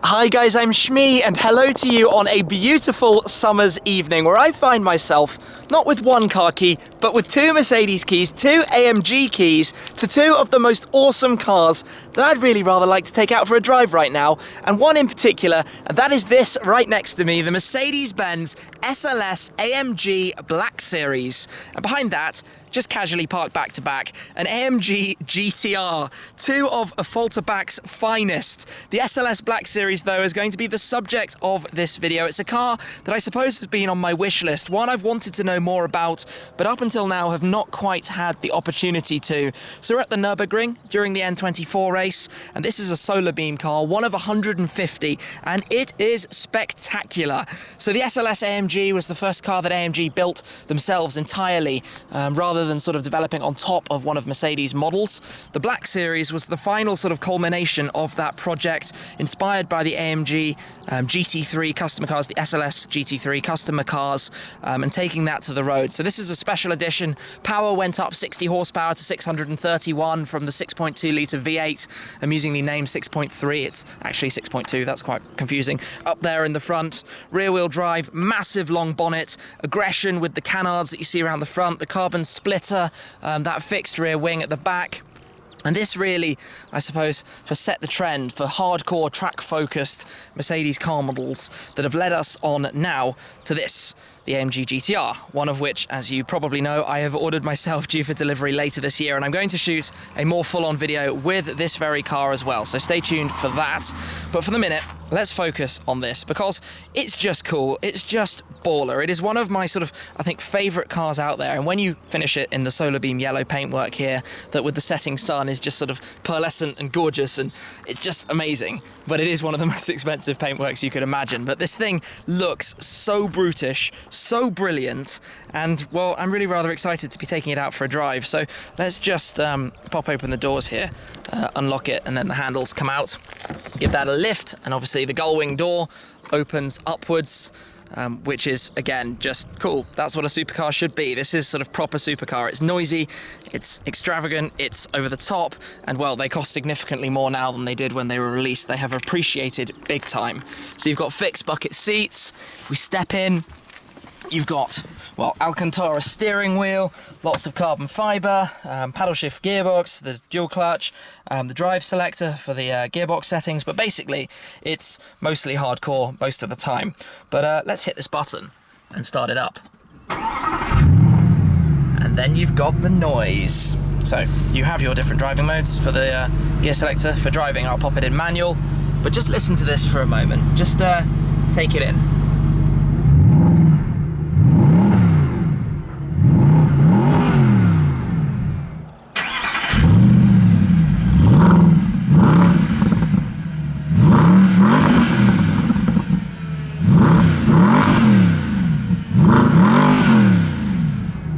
Hi guys, I'm Shmee and hello to you on a beautiful summer's evening where I find myself not with one car key, but with two Mercedes keys, two AMG keys to two of the most awesome cars that I'd really rather like to take out for a drive right now, and one in particular, and that is this right next to me, the Mercedes-Benz SLS AMG Black Series. And behind that, just casually parked back to back, an AMG GTR, two of a Falterback's finest. The SLS Black Series, though, is going to be the subject of this video. It's a car that I suppose has been on my wish list, one I've wanted to know more about, but up until now have not quite had the opportunity to. So we're at the Nürburgring during the N24 race, and this is a solar beam car, one of 150, and it is spectacular. So the SLS AMG was the first car that AMG built themselves entirely, rather than sort of developing on top of one of Mercedes' models. The Black Series was the final sort of culmination of that project, inspired by the AMG GT3 customer cars, the SLS GT3 customer cars, and taking that to the road. So this is a special edition. Power went up 60 horsepower to 631 from the 6.2 litre V8. I'm using the name 6.3, it's actually 6.2, that's quite confusing. Up there in the front, rear wheel drive, massive long bonnet, aggression with the canards that you see around the front, the carbon splitter, that fixed rear wing at the back. And this really, I suppose, has set the trend for hardcore track-focused Mercedes car models that have led us on now to this, the AMG GTR, one of which, as you probably know, I have ordered myself due for delivery later this year, and I'm going to shoot a more full-on video with this very car as well, so stay tuned for that. But for the minute, let's focus on this, because it's just cool, it's just baller. It is one of my sort of, I think, favourite cars out there, and when you finish it in the solar beam yellow paintwork here, that with the setting sun is just sort of pearlescent and gorgeous, and it's just amazing. But it is one of the most expensive paintworks you could imagine. But this thing looks so brutish, so brilliant, and well, I'm really rather excited to be taking it out for a drive. So let's just pop open the doors here, unlock it, and then the handles come out. Give that a lift, and obviously the gull-wing door opens upwards, which is, again, just cool. That's what a supercar should be. This is sort of proper supercar. It's noisy, it's extravagant, it's over the top, and well, they cost significantly more now than they did when they were released. They have appreciated big time. So you've got fixed bucket seats. We step in. You've got, well, Alcantara steering wheel, lots of carbon fibre, paddle shift gearbox, the dual clutch, the drive selector for the gearbox settings, but basically it's mostly hardcore most of the time. But let's hit this button and start it up. And then you've got the noise. So you have your different driving modes. For the gear selector, for driving, I'll pop it in manual, but just listen to this for a moment. Just take it in.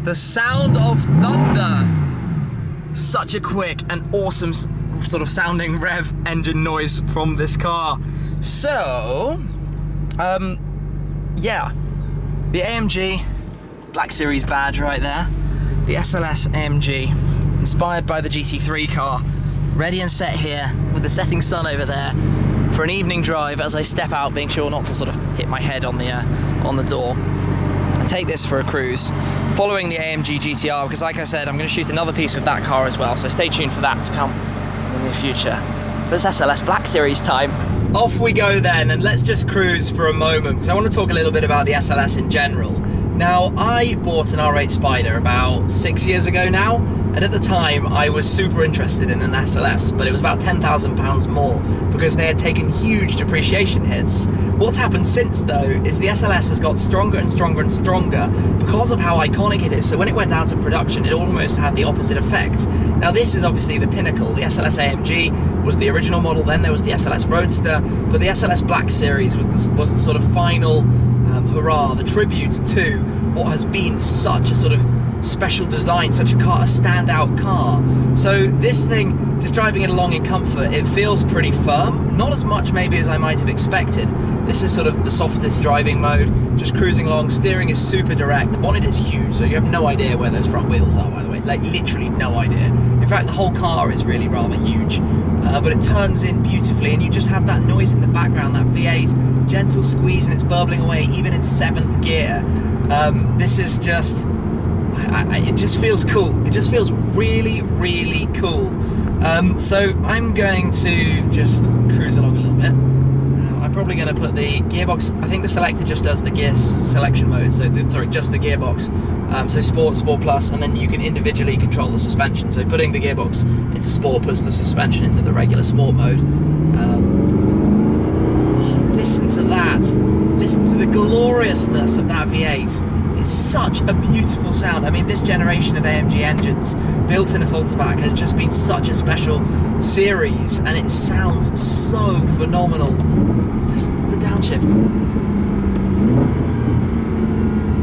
The sound of thunder. Such a quick and awesome sort of sounding rev engine noise from this car. So, yeah, the AMG Black Series badge right there. The SLS AMG, inspired by the GT3 car. Ready and set here with the setting sun over there for an evening drive as I step out, being sure not to sort of hit my head on the door. Take this for a cruise following the AMG GTR, because like I said, I'm going to shoot another piece of that car as well, so stay tuned for that to come in the near future. But it's SLS Black Series time. Off we go then, and let's just cruise for a moment, because I want to talk a little bit about the SLS in general. Now, I bought an R8 Spider about 6 years ago now, and at the time I was super interested in an SLS, but it was about £10,000 more because they had taken huge depreciation hits. What's happened since though is the SLS has got stronger and stronger and stronger because of how iconic it is. So when it went out in production, it almost had the opposite effect. Now this is obviously the pinnacle. The SLS AMG was the original model, then there was the SLS Roadster, but the SLS Black Series was the sort of final hurrah, the tribute to what has been such a sort of special design, such a car, a standout car. So this thing, just driving it along in comfort, it feels pretty firm, not as much maybe as I might have expected. This is sort of the softest driving mode, just cruising along, steering is super direct, the bonnet is huge, so you have no idea where those front wheels are, by the way. like literally no idea. In fact, the whole car is really rather huge, but it turns in beautifully, and you just have that noise in the background, that V8, gentle squeeze, and it's burbling away, even in 7th gear. This is just, it just feels cool. It just feels really, really cool. So I'm going to just cruise along a little bit. I'm probably going to put the gearbox, I think the selector just does the gear selection mode, so sorry, just the gearbox. So Sport, Sport Plus, and then you can individually control the suspension. So putting the gearbox into Sport puts the suspension into the regular Sport mode. Listen to that. Listen to the gloriousness of that V8. It's such a beautiful sound. I mean, this generation of AMG engines built in a Volkswagen has just been such a special series, and it sounds so phenomenal. Just the downshift.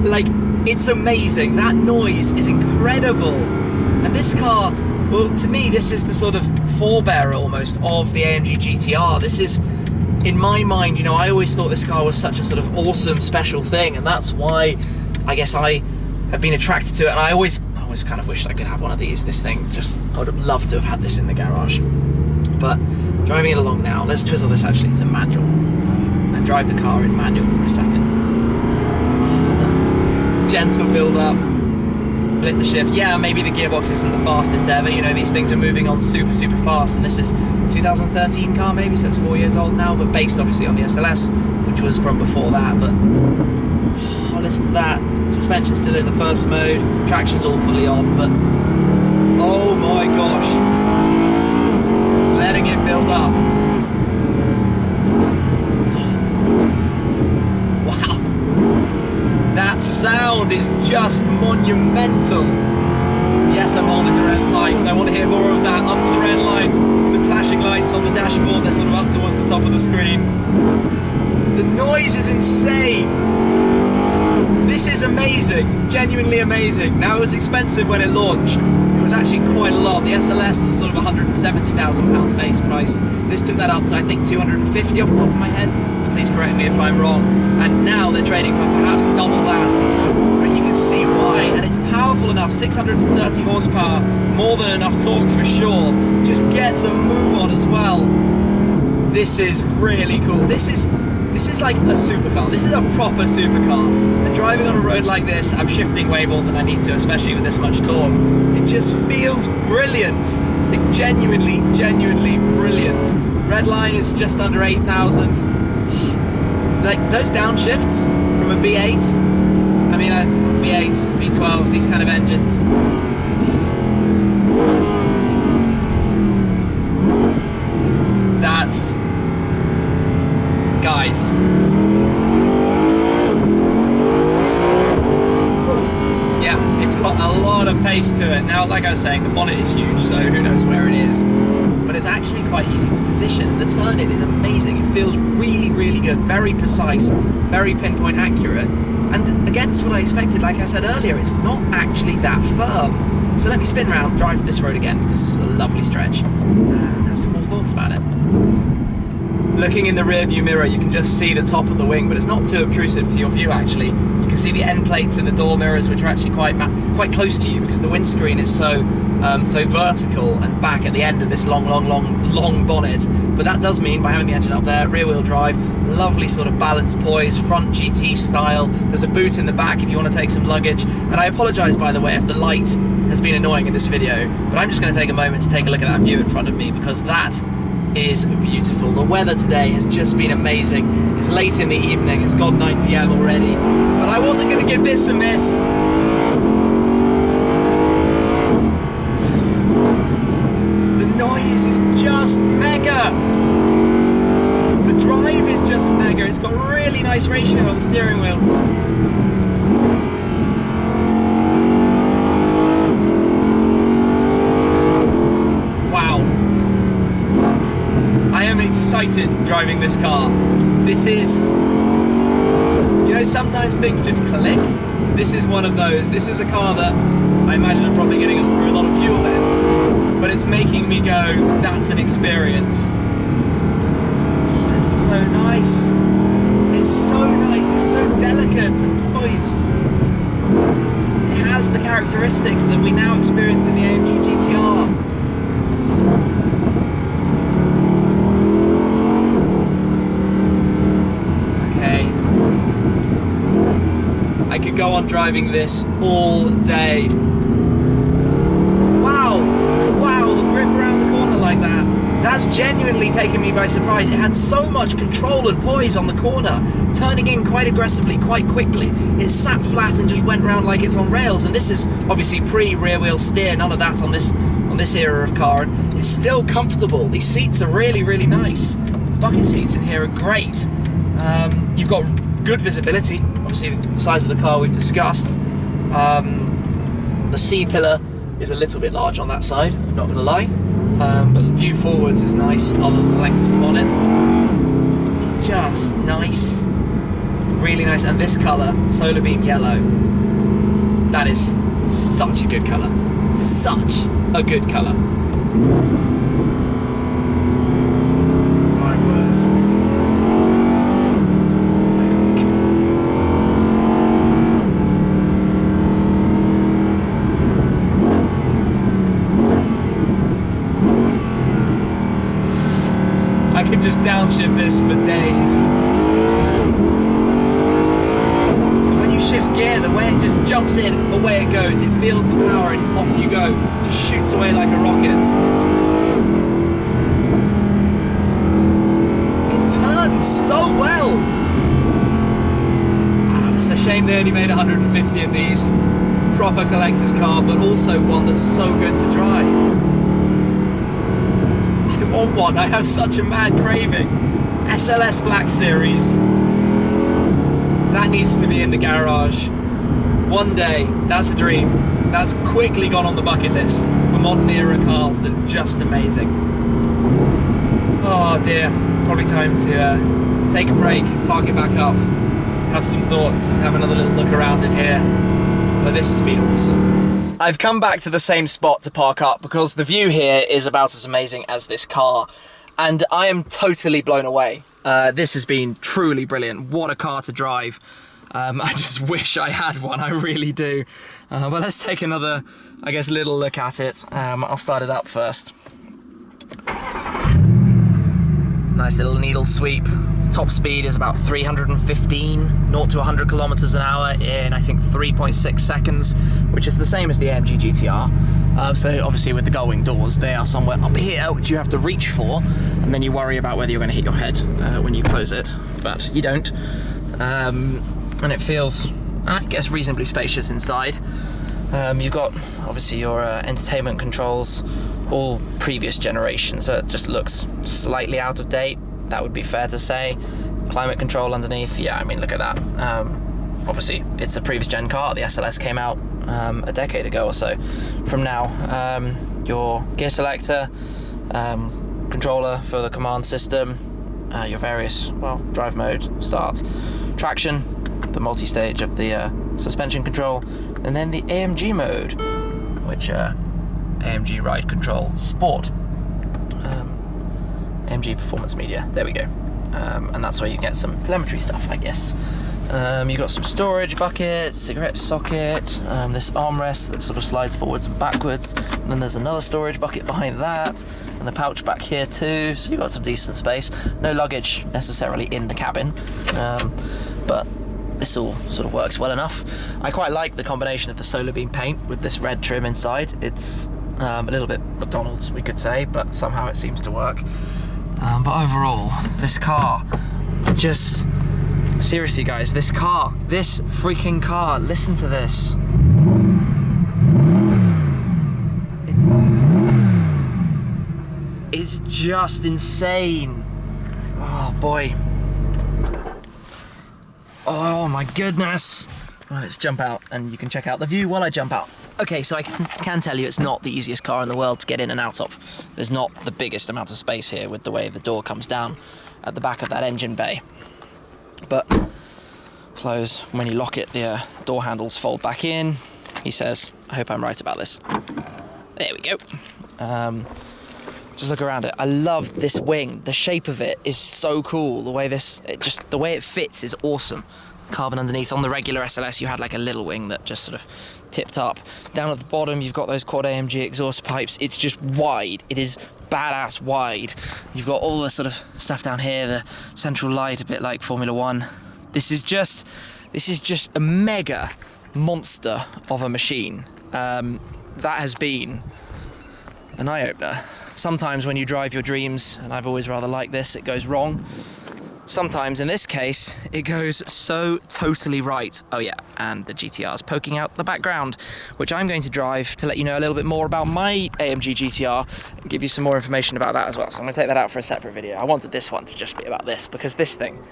Like, it's amazing. That noise is incredible. And this car, well, to me, this is the sort of forebearer almost of the AMG GTR. This is, in my mind, you know, I always thought this car was such a sort of awesome, special thing, and that's why I guess I have been attracted to it. And I always kind of wished I could have one of these. This thing, just, I would have loved to have had this in the garage. But driving it along now, let's twizzle this actually to manual and drive the car in manual for a second. Gentle build up, split the shift. Yeah, maybe the gearbox isn't the fastest ever. You know, these things are moving on super, super fast, and this is a 2013 car maybe, so it's 4 years old now, but based obviously on the SLS, which was from before that. But oh, listen to that. Suspension's still in the first mode, traction's all fully on, but oh my gosh, just letting it build up. Wow, that sound is just monumental. Yes, I'm holding the red light because I want to hear more of that. Up to the red line, the flashing lights on the dashboard, they're sort of up towards the top of the screen. The noise is insane. This is amazing, genuinely amazing. Now, it was expensive when it launched. It was actually quite a lot. The SLS was sort of £170,000 base price. This took that up to, I think, 250 off the top of my head. Please correct me if I'm wrong. And now they're trading for perhaps double that. And you can see why. And it's powerful enough, 630 horsepower, more than enough torque for sure. Just gets a move on as well. This is really cool. This is like a supercar. This is a proper supercar. And driving on a road like this, I'm shifting way more than I need to, especially with this much torque. It just feels brilliant. Like, genuinely, genuinely brilliant. Red line is just under 8,000. Like, those downshifts from a V8, I mean, V8s, V12s, these kind of engines. That's, guys. Yeah, it's got a lot of pace to it. Now, like I was saying, the bonnet is huge, so who knows where it is. But it's actually quite easy to position. The turn-in is amazing. It feels really, really good. Very precise, very pinpoint accurate. And against what I expected, like I said earlier, it's not actually that firm. So let me spin around, drive this road again, because it's a lovely stretch, and have some more thoughts about it. Looking in the rear view mirror, you can just see the top of the wing, but it's not too obtrusive to your view actually. You can see the end plates and the door mirrors, which are actually quite close to you, because the windscreen is so vertical and back at the end of this long bonnet. But that does mean, by having the engine up there, rear wheel drive, lovely sort of balanced poise, front GT style. There's a boot in the back if you want to take some luggage. And I apologise, by the way, if the light has been annoying in this video, but I'm just going to take a moment to take a look at that view in front of me, because that is beautiful. The weather today has just been amazing. It's late in the evening, it's gone 9 PM already, but I wasn't going to give this a miss. The noise is just mega. The drive is just mega. It's got a really nice ratio on the steering wheel. Excited driving this car. This is, you know, sometimes things just click. This is one of those. This is a car that I imagine I'm probably getting up through a lot of fuel in, but it's making me go, that's an experience. Oh, it's so nice. It's so nice. It's so delicate and poised. It has the characteristics that we now experience in the AMG GTR. Okay. I could go on driving this all day. Wow, the grip around the corner like that. That's genuinely taken me by surprise. It had so much control and poise on the corner, turning in quite aggressively, quite quickly. It sat flat and just went round like it's on rails, and this is obviously pre-rear wheel steer, none of that on this era of car, and it's still comfortable. These seats are really, really nice. The bucket seats in here are great. You've got good visibility, obviously the size of the car we've discussed. The C-pillar is a little bit large on that side, I'm not going to lie. But view forwards is nice, other than the length of the bonnet. It's just nice, really nice. And this colour, solar beam yellow, that is such a good colour. Such a good colour. My word. I could just downshift this for days. And when you shift gear, the way it just jumps in, away it goes. It feels the power and off you go. Just shoots away like a rocket. It turns so well. It's a shame they only made 150 of these. Proper collector's car, but also one that's so good to drive. I want one, I have such a mad craving. SLS Black Series. That needs to be in the garage. One day, that's a dream. That's quickly gone on the bucket list for modern era cars that are just amazing. Oh dear, probably time to take a break, park it back up, have some thoughts and have another little look around in here. But this has been awesome. I've come back to the same spot to park up because the view here is about as amazing as this car, and I am totally blown away. This has been truly brilliant. What a car to drive. I just wish I had one, I really do. But let's take another, I guess, little look at it. I'll start it up first. Nice little needle sweep. Top speed is about 315, 0 to 100 kilometers an hour in, I think, 3.6 seconds, which is the same as the AMG GTR. So obviously with the gull-wing doors, they are somewhere up here, which you have to reach for, and then you worry about whether you're going to hit your head when you close it, but you don't. And it feels, I guess, reasonably spacious inside. You've got, obviously, your entertainment controls, all previous generation, so it just looks slightly out of date. That would be fair to say. Climate control underneath, yeah, I mean, look at that. Obviously, it's a previous gen car. The SLS came out a decade ago or so from now. Your gear selector, controller for the command system, your various, well, drive mode, start, traction, the multi-stage of the suspension control, and then the AMG mode, which AMG Ride Control Sport. AMG Performance Media, there we go. And that's where you get some telemetry stuff, I guess. You've got some storage buckets, cigarette socket, this armrest that sort of slides forwards and backwards, and then there's another storage bucket behind that, and the pouch back here too, so you've got some decent space. No luggage necessarily in the cabin, but this all sort of works well enough. I quite like the combination of the solar beam paint with this red trim inside. It's a little bit McDonald's, we could say, but somehow it seems to work. But overall, this car, just seriously guys, this freaking car, listen to this. It's just insane. Oh boy. Oh my goodness. Well, let's jump out and you can check out the view while I jump out. Okay, so I can tell you it's not the easiest car in the world to get in and out of. There's not the biggest amount of space here with the way the door comes down at the back of that engine bay. But close, when you lock it, the door handles fold back in. He says, I hope I'm right about this. There we go. Just look around it. I love this wing. The shape of it is so cool. The way the way it fits is awesome. Carbon underneath. On the regular SLS, you had like a little wing that just sort of tipped up. Down at the bottom, you've got those quad AMG exhaust pipes. It's just wide. It is badass wide. You've got all the sort of stuff down here, the central light, a bit like Formula One. This is just a mega monster of a machine. That has been an eye-opener. Sometimes when you drive your dreams, and I've always rather liked this, it goes wrong. Sometimes, in this case, it goes so totally right. Oh yeah, and the GTR's poking out the background, which I'm going to drive to let you know a little bit more about my AMG GTR and give you some more information about that as well. So I'm going to take that out for a separate video. I wanted this one to just be about this, because this thing,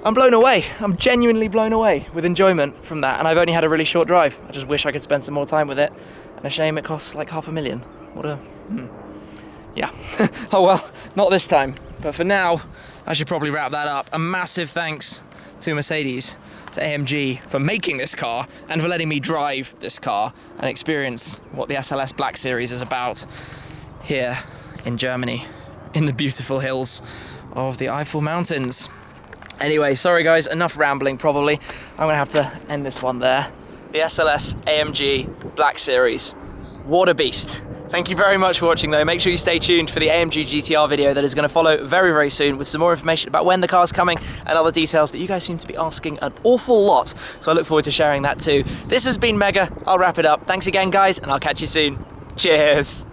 I'm blown away. I'm genuinely blown away with enjoyment from that, and I've only had a really short drive. I just wish I could spend some more time with it, and a shame it costs like $500,000. What a... yeah. Oh well, not this time. But for now, I should probably wrap that up. A massive thanks to Mercedes, to AMG, for making this car and for letting me drive this car and experience what the SLS Black Series is about here in Germany, in the beautiful hills of the Eiffel Mountains. Anyway, sorry guys, enough rambling probably. I'm gonna have to end this one there. The SLS AMG Black Series. What a beast. Thank you very much for watching though. Make sure you stay tuned for the AMG GTR video that is going to follow very, very soon with some more information about when the car's coming and other details that you guys seem to be asking an awful lot. So I look forward to sharing that too. This has been Mega. I'll wrap it up. Thanks again guys, and I'll catch you soon. Cheers.